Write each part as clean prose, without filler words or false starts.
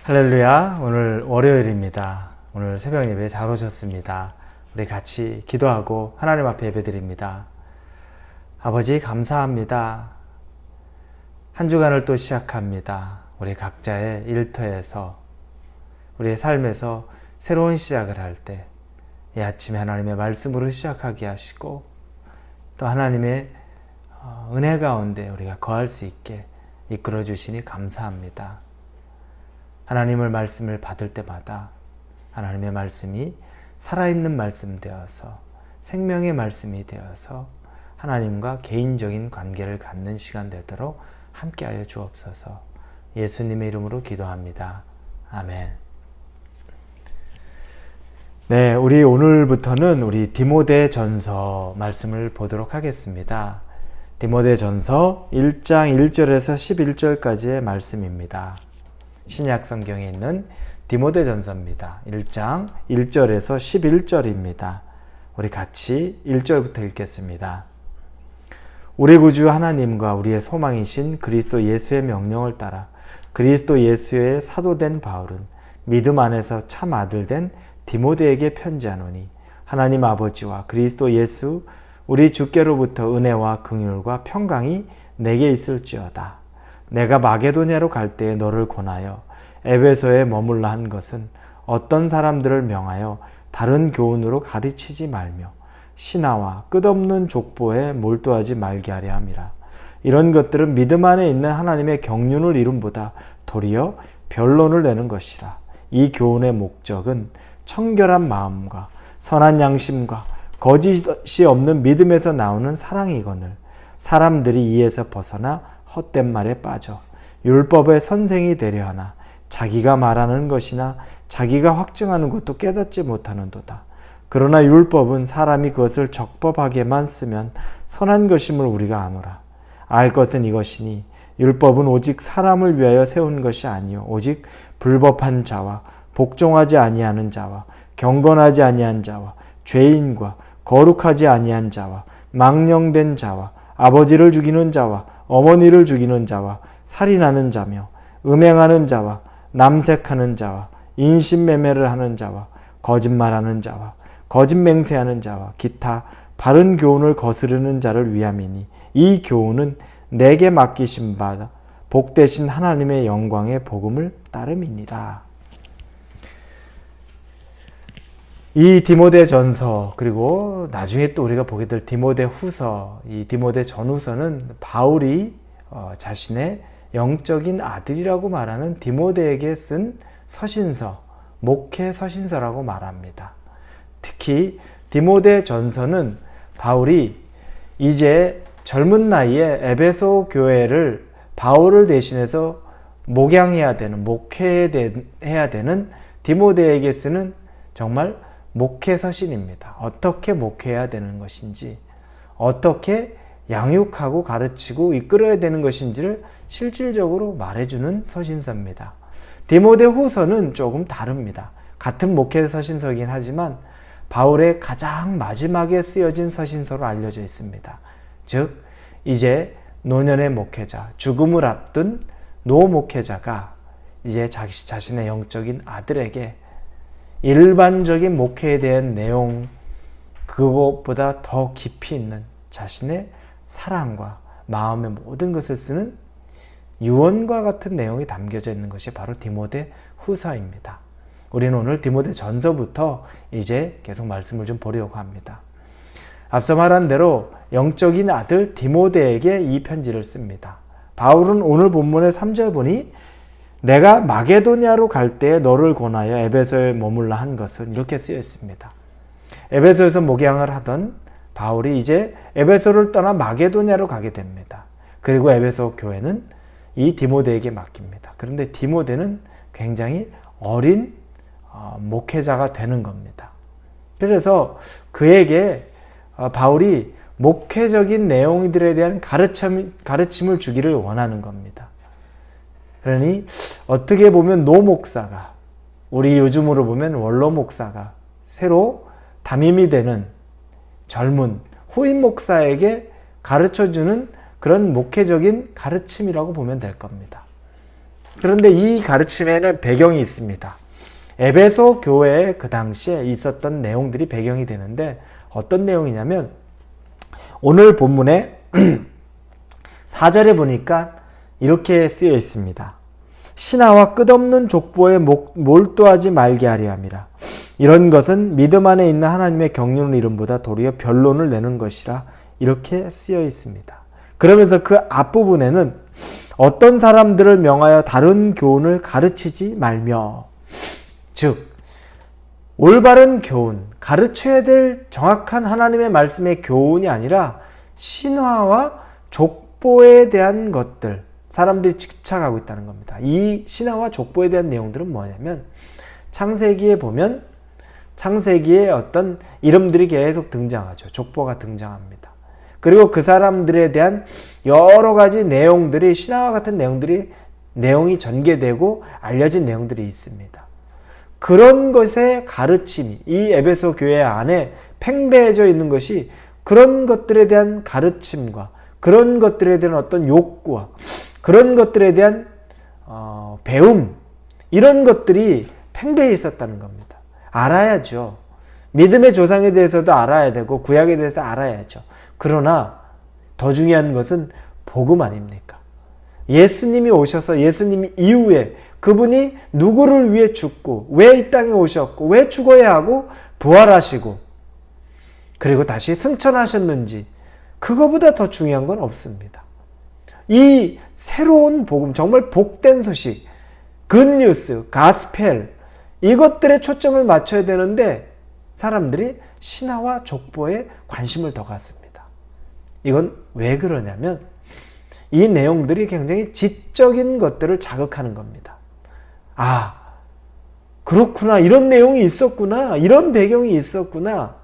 할렐루야. 오늘 월요일입니다. 오늘 새벽 예배 잘 오셨습니다. 우리 같이 기도하고 하나님 앞에 예배드립니다. 아버지 감사합니다. 한 주간을 또 시작합니다. 우리 각자의 일터에서 우리의 삶에서 새로운 시작을 할 때 이 아침에 하나님의 말씀으로 시작하게 하시고 또 하나님의 은혜 가운데 우리가 거할 수 있게 이끌어 주시니 감사합니다. 하나님의 말씀을 받을 때마다 하나님의 말씀이 살아있는 말씀 되어서 생명의 말씀이 되어서 하나님과 개인적인 관계를 갖는 시간 되도록 함께하여 주옵소서. 예수님의 이름으로 기도합니다. 아멘. 네, 우리 오늘부터는 우리 디모데전서 말씀을 보도록 하겠습니다. 디모데전서 1장 1절에서 11절까지의 말씀입니다. 신약 성경에 있는 디모데전서입니다. 1장 1절에서 11절입니다. 우리 같이 1절부터 읽겠습니다. 우리 구주 하나님과 우리의 소망이신 그리스도 예수의 명령을 따라 그리스도 예수의 사도된 바울은 믿음 안에서 참 아들 된 디모데에게 편지하노니 하나님 아버지와 그리스도 예수 우리 주께로부터 은혜와 긍휼과 평강이 내게 있을지어다. 내가 마게도냐로 갈 때에 너를 권하여 에베소에 머물라 한 것은 어떤 사람들을 명하여 다른 교훈으로 가르치지 말며 신하와 끝없는 족보에 몰두하지 말게 하려 함이라. 이런 것들은 믿음 안에 있는 하나님의 경륜을 이룸보다 도리어 변론을 내는 것이라. 이 교훈의 목적은 청결한 마음과 선한 양심과 거짓이 없는 믿음에서 나오는 사랑이거늘 사람들이 이에서 벗어나 헛된 말에 빠져 율법의 선생이 되려 하나 자기가 말하는 것이나 자기가 확증하는 것도 깨닫지 못하는도다. 그러나 율법은 사람이 그것을 적법하게만 쓰면 선한 것임을 우리가 아노라. 알 것은 이것이니 율법은 오직 사람을 위하여 세운 것이 아니요 오직 불법한 자와 복종하지 아니하는 자와 경건하지 아니한 자와 죄인과 거룩하지 아니한 자와 망령된 자와 아버지를 죽이는 자와 어머니를 죽이는 자와 살인하는 자며 음행하는 자와 남색하는 자와 인신매매를 하는 자와 거짓말하는 자와 거짓맹세하는 자와 기타 바른 교훈을 거스르는 자를 위함이니 이 교훈은 내게 맡기신 바 복되신 하나님의 영광의 복음을 따름이니라. 이 디모데전서 그리고 나중에 또 우리가 보게 될 디모데후서, 이 디모데전후서는 바울이 자신의 영적인 아들이라고 말하는 디모데에게 쓴 서신서, 목회 서신서라고 말합니다. 특히 디모데전서는 바울이 이제 젊은 나이에 에베소 교회를 바울을 대신해서 목양해야 되는, 목회해야 되는 디모데에게 쓰는 정말 목회 서신입니다. 어떻게 목회해야 되는 것인지, 어떻게 양육하고 가르치고 이끌어야 되는 것인지를 실질적으로 말해주는 서신서입니다. 디모데후서는 조금 다릅니다. 같은 목회 서신서이긴 하지만 바울의 가장 마지막에 쓰여진 서신서로 알려져 있습니다. 즉 이제 노년의 목회자, 죽음을 앞둔 노 목회자가 이제 자신의 영적인 아들에게 일반적인 목회에 대한 내용, 그것보다 더 깊이 있는 자신의 사랑과 마음의 모든 것을 쓰는 유언과 같은 내용이 담겨져 있는 것이 바로 디모데후서입니다. 우리는 오늘 디모데전서부터 이제 계속 말씀을 좀 보려고 합니다. 앞서 말한 대로 영적인 아들 디모데에게 이 편지를 씁니다. 바울은 오늘 본문의 3절 보니 내가 마게도냐로 갈 때에 너를 권하여 에베소에 머물라 한 것은 이렇게 쓰여 있습니다. 에베소에서 목양을 하던 바울이 이제 에베소를 떠나 마게도냐로 가게 됩니다. 그리고 에베소 교회는 이 디모데에게 맡깁니다. 그런데 디모데는 굉장히 어린 목회자가 되는 겁니다. 그래서 그에게 바울이 목회적인 내용들에 대한 가르침을 주기를 원하는 겁니다. 그러니 어떻게 보면 노 목사가, 우리 요즘으로 보면 원로 목사가 새로 담임이 되는 젊은 후임 목사에게 가르쳐주는 그런 목회적인 가르침이라고 보면 될 겁니다. 그런데 이 가르침에는 배경이 있습니다. 에베소 교회에 그 당시에 있었던 내용들이 배경이 되는데 어떤 내용이냐면 오늘 본문에 4절에 보니까 이렇게 쓰여 있습니다. 신하와 끝없는 족보에 몰두하지 말게 하려 함이라. 이런 것은 믿음 안에 있는 하나님의 경륜을 이름보다 도리어 변론을 내는 것이라 이렇게 쓰여 있습니다. 그러면서 그 앞부분에는 어떤 사람들을 명하여 다른 교훈을 가르치지 말며, 즉 올바른 교훈, 가르쳐야 될 정확한 하나님의 말씀의 교훈이 아니라 신화와 족보에 대한 것들, 사람들이 집착하고 있다는 겁니다. 이 신화와 족보에 대한 내용들은 뭐냐면 창세기에 보면 창세기에 어떤 이름들이 계속 등장하죠. 족보가 등장합니다. 그리고 그 사람들에 대한 여러 가지 내용들이 신화와 같은 내용이 전개되고 알려진 내용들이 있습니다. 그런 것의 가르침이 이 에베소 교회 안에 팽배해져 있는 것이 그런 것들에 대한 가르침과 그런 것들에 대한 어떤 욕구와 그런 것들에 대한 배움, 이런 것들이 팽배해 있었다는 겁니다. 알아야죠. 믿음의 조상에 대해서도 알아야 되고 구약에 대해서 알아야죠. 그러나 더 중요한 것은 복음 아닙니까? 예수님이 오셔서 예수님이 이후에 그분이 누구를 위해 죽고 왜 이 땅에 오셨고 왜 죽어야 하고 부활하시고 그리고 다시 승천하셨는지, 그거보다 더 중요한 건 없습니다. 이 새로운 복음, 정말 복된 소식, 굿뉴스, 가스펠, 이것들에 초점을 맞춰야 되는데 사람들이 신화와 족보에 관심을 더 갖습니다. 이건 왜 그러냐면 이 내용들이 굉장히 지적인 것들을 자극하는 겁니다. 아, 그렇구나, 이런 내용이 있었구나, 이런 배경이 있었구나.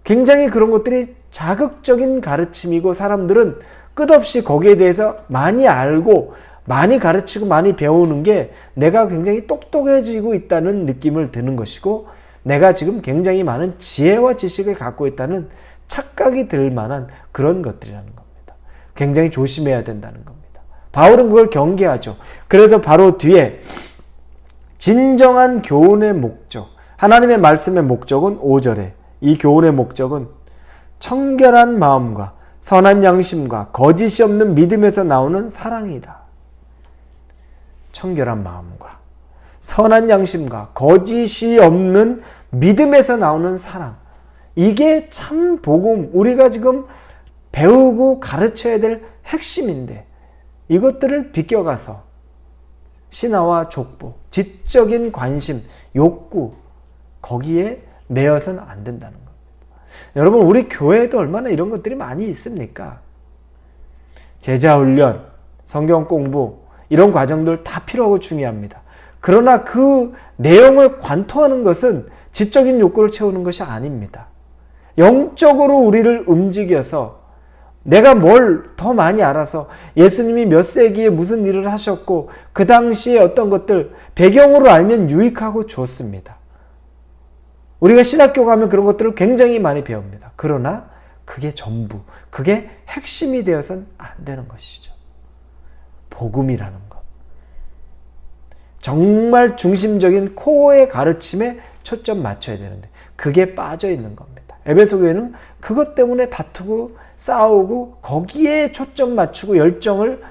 굉장히 그런 것들이 자극적인 가르침이고 사람들은 끝없이 거기에 대해서 많이 알고 많이 가르치고 많이 배우는 게 내가 굉장히 똑똑해지고 있다는 느낌을 드는 것이고 내가 지금 굉장히 많은 지혜와 지식을 갖고 있다는 착각이 들 만한 그런 것들이라는 겁니다. 굉장히 조심해야 된다는 겁니다. 바울은 그걸 경계하죠. 그래서 바로 뒤에 진정한 교훈의 목적, 하나님의 말씀의 목적은 5절에 이 교훈의 목적은 청결한 마음과 선한 양심과 거짓이 없는 믿음에서 나오는 사랑이다. 청결한 마음과 선한 양심과 거짓이 없는 믿음에서 나오는 사랑. 이게 참 복음, 우리가 지금 배우고 가르쳐야 될 핵심인데 이것들을 비껴가서 신화와 족보, 지적인 관심, 욕구, 거기에 매여서는 안 된다는 겁니다. 여러분, 우리 교회에도 얼마나 이런 것들이 많이 있습니까? 제자훈련, 성경 공부, 이런 과정들 다 필요하고 중요합니다. 그러나 그 내용을 관통하는 것은 지적인 욕구를 채우는 것이 아닙니다. 영적으로 우리를 움직여서 내가 뭘 더 많이 알아서 예수님이 몇 세기에 무슨 일을 하셨고 그 당시에 어떤 것들 배경으로 알면 유익하고 좋습니다. 우리가 신학교 가면 그런 것들을 굉장히 많이 배웁니다. 그러나 그게 전부, 그게 핵심이 되어서는 안 되는 것이죠. 복음이라는 것. 정말 중심적인 코어의 가르침에 초점 맞춰야 되는데 그게 빠져 있는 겁니다. 에베소 교회는 그것 때문에 다투고 싸우고 거기에 초점 맞추고 열정을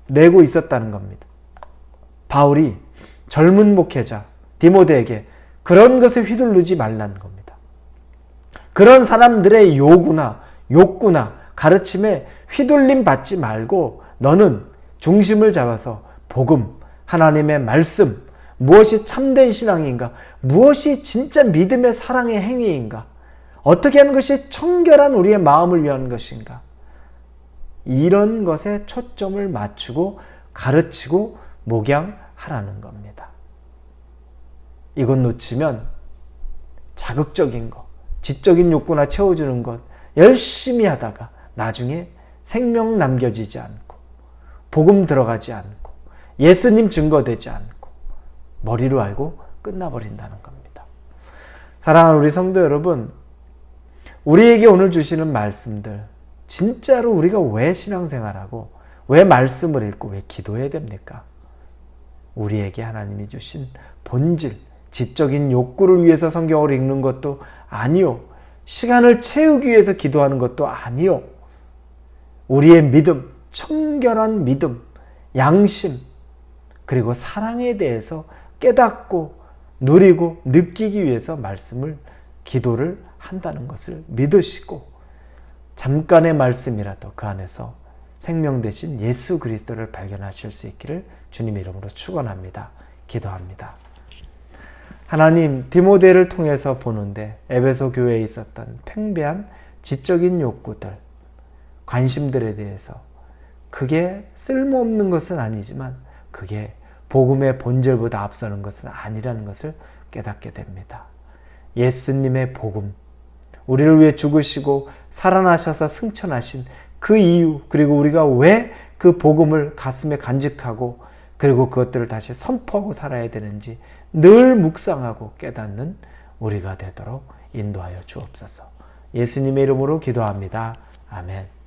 내고 있었다는 겁니다. 바울이 젊은 목회자 디모데에게 그런 것에 휘둘르지 말라는 겁니다. 그런 사람들의 요구나 욕구나 가르침에 휘둘림 받지 말고 너는 중심을 잡아서 복음, 하나님의 말씀, 무엇이 참된 신앙인가? 무엇이 진짜 믿음의 사랑의 행위인가? 어떻게 하는 것이 청결한 우리의 마음을 위한 것인가? 이런 것에 초점을 맞추고 가르치고 목양하라는 겁니다. 이것 놓치면 자극적인 것, 지적인 욕구나 채워주는 것 열심히 하다가 나중에 생명 남겨지지 않고 복음 들어가지 않고 예수님 증거되지 않고 머리로 알고 끝나버린다는 겁니다. 사랑하는 우리 성도 여러분, 우리에게 오늘 주시는 말씀들 진짜로 우리가 왜 신앙생활하고 왜 말씀을 읽고 왜 기도해야 됩니까? 우리에게 하나님이 주신 본질, 지적인 욕구를 위해서 성경을 읽는 것도 아니요. 시간을 채우기 위해서 기도하는 것도 아니요. 우리의 믿음, 청결한 믿음, 양심, 그리고 사랑에 대해서 깨닫고 누리고 느끼기 위해서 말씀을, 기도를 한다는 것을 믿으시고 잠깐의 말씀이라도 그 안에서 생명 되신 예수 그리스도를 발견하실 수 있기를 주님의 이름으로 축원합니다. 기도합니다. 하나님, 디모데를 통해서 보는데 에베소 교회에 있었던 팽배한 지적인 욕구들, 관심들에 대해서 그게 쓸모없는 것은 아니지만 그게 복음의 본질보다 앞서는 것은 아니라는 것을 깨닫게 됩니다. 예수님의 복음, 우리를 위해 죽으시고 살아나셔서 승천하신 그 이유, 그리고 우리가 왜 그 복음을 가슴에 간직하고 그리고 그것들을 다시 선포하고 살아야 되는지 늘 묵상하고 깨닫는 우리가 되도록 인도하여 주옵소서. 예수님의 이름으로 기도합니다. 아멘.